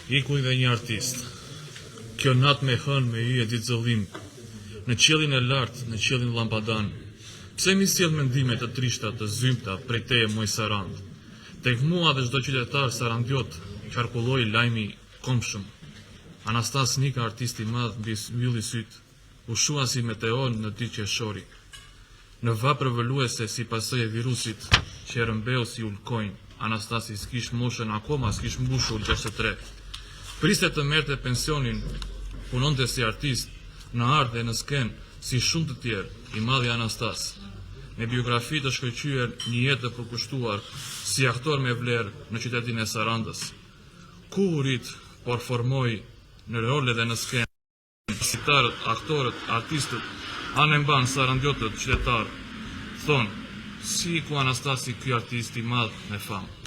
Ikuj dhe një artist. Kjo natë me hën me hyje ditë zëllim, në qiellin e lartë, në qiellin llampadan. Pse mi sjell mendime të trishta, të zymta, prej teje muj Sarand. Tek mua dhe çdo qytetar sarandiot qarkulloi lajmi komshëm. Anastas Nika, artisti i madh, mbylli syt, u shua si meteor në ditë qershori. Në vapër vëluese si pasojë e virusit që e rëmbeu si ulkojnë, Anastasi s'kish moshën akoma, s'kish mbushur 63. Priste të merrte pensionin, punonte si artist, në art dhe në sken, si shumë të tjerë, i madhi Anastas. Me biografi të shkëlqyer, një jetë të përkushtuar, si aktor me vlerë në qytetin e Sarandës. Ku u rit, por formoi në role dhe në sken, sitarët, aktorët, artistët, anë mban sarandiotët, qytetarë, thonë, si ku Anastasi ky artist i madh me famë.